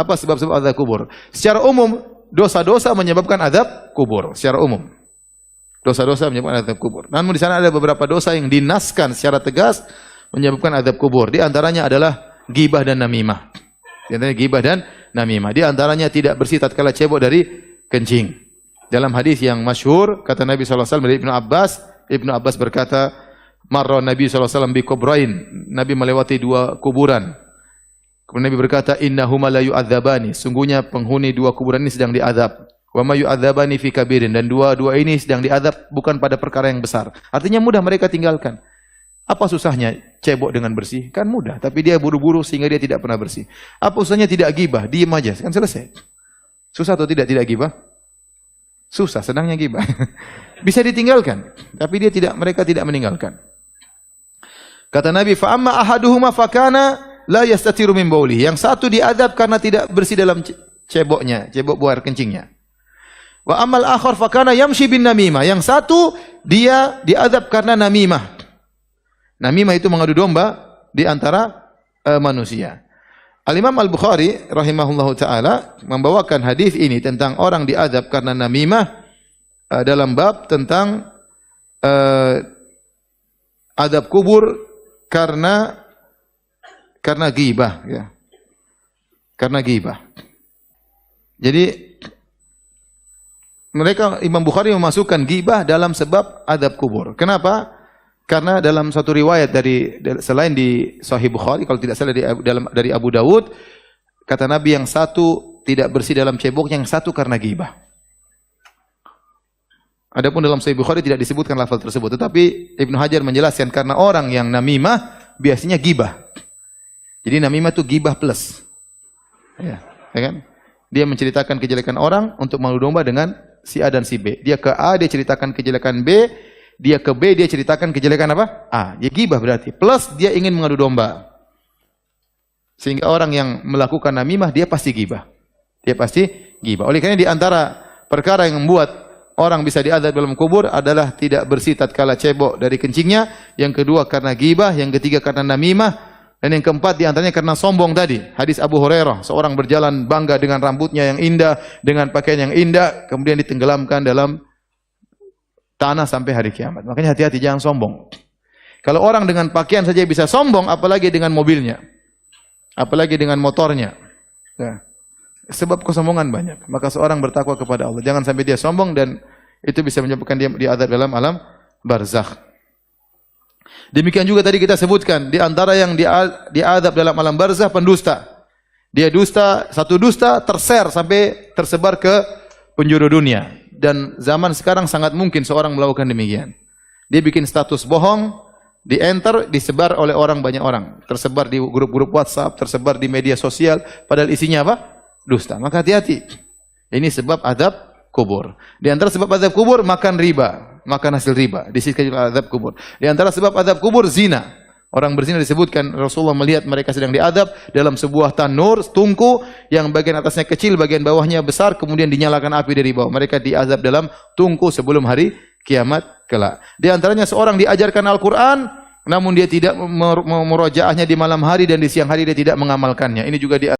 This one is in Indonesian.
Apa sebab-sebab azab kubur? Secara umum, dosa-dosa menyebabkan azab kubur. Secara umum, dosa-dosa menyebabkan azab kubur. Namun di sana ada beberapa dosa yang dinaskan secara tegas menyebabkan azab kubur. Di antaranya adalah ghibah dan namimah. Di antaranya ghibah dan namimah. Di antaranya tidak bersih tatkala cebok dari kencing. Dalam hadis yang masyhur kata Nabi SAW dari Ibnu Abbas berkata, marra Nabi SAW bi kubrain. Nabi melewati dua kuburan. Kemudian Nabi berkata, innahuma la yu'adzabani. Sungguhnya penghuni dua kuburan ini sedang diazab. Wa ma yu'adzabani fi kabirin. Dan dua-dua ini sedang diazab bukan pada perkara yang besar. Artinya mudah mereka tinggalkan. Apa susahnya cebok dengan bersih? Kan mudah. Tapi dia buru-buru sehingga dia tidak pernah bersih. Apa susahnya tidak gibah? Diam aja. Kan selesai. Susah atau tidak gibah? Susah, senangnya gibah. Bisa ditinggalkan. Tapi mereka tidak meninggalkan. Kata Nabi, fa amma ahaduhuma fakana la yastatiru min bauli. Yang satu diadab karena tidak bersih dalam ceboknya, cebok buang kencingnya. Wa amal akhar fakana yamshi bin namimah. Yang satu dia diadab karena namimah. Namimah itu mengadu domba di antara manusia. Al-Imam Al-Bukhari rahimahullahu taala membawakan hadis ini tentang orang diadab karena namimah dalam bab tentang adab kubur karena ghibah, ya. Karena ghibah. Jadi mereka Imam Bukhari memasukkan ghibah dalam sebab adab kubur. Kenapa? Karena dalam satu riwayat selain di Sahih Bukhari, kalau tidak salah dari Abu Dawud, kata Nabi yang satu tidak bersih dalam ceboknya, yang satu karena ghibah. Adapun dalam Sahih Bukhari tidak disebutkan lafaz tersebut, tetapi Ibnu Hajar menjelaskan karena orang yang namimah biasanya ghibah. Jadi namimah itu ghibah plus. Ya kan? Dia menceritakan kejelekan orang untuk mengadu domba dengan si A dan si B. Dia ke A, dia ceritakan kejelekan B. Dia ke B, dia ceritakan kejelekan apa? A. Dia ghibah berarti. Plus dia ingin mengadu domba. Sehingga orang yang melakukan namimah, dia pasti ghibah. Dia pasti ghibah. Oleh karena di antara perkara yang membuat orang bisa diazab dalam kubur adalah tidak bersih tatkala cebok dari kencingnya. Yang kedua karena ghibah. Yang ketiga karena namimah. Dan yang keempat di antaranya karena sombong tadi. Hadis Abu Hurairah. Seorang berjalan bangga dengan rambutnya yang indah. Dengan pakaian yang indah. Kemudian ditenggelamkan dalam tanah sampai hari kiamat. Makanya hati-hati, jangan sombong. Kalau orang dengan pakaian saja bisa sombong, apalagi dengan mobilnya, apalagi dengan motornya. Ya. Sebab kesombongan banyak. Maka seorang bertakwa kepada Allah. Jangan sampai dia sombong dan itu bisa menyebabkan dia diazab dalam alam barzakh. Demikian juga tadi kita sebutkan di antara yang diazab dalam alam barzakh pendusta. Dia dusta, satu dusta terser sampai tersebar ke penjuru dunia. Dan zaman sekarang sangat mungkin seorang melakukan demikian. Dia bikin status bohong, di-enter, disebar oleh banyak orang. Tersebar di grup-grup WhatsApp, tersebar di media sosial, padahal isinya apa? Dusta. Maka hati-hati. Ini sebab azab kubur. Di antara sebab azab kubur, makan riba. Makan hasil riba. Disebutkan azab kubur. Di antara sebab azab kubur, zina. Orang berzina disebutkan Rasulullah melihat mereka sedang diadab dalam sebuah tanur, tungku yang bagian atasnya kecil, bagian bawahnya besar, kemudian dinyalakan api dari bawah. Mereka diazab dalam tungku sebelum hari kiamat kelak. Di antaranya seorang diajarkan Al-Quran, namun dia tidak merojaahnya di malam hari dan di siang hari dia tidak mengamalkannya. Ini juga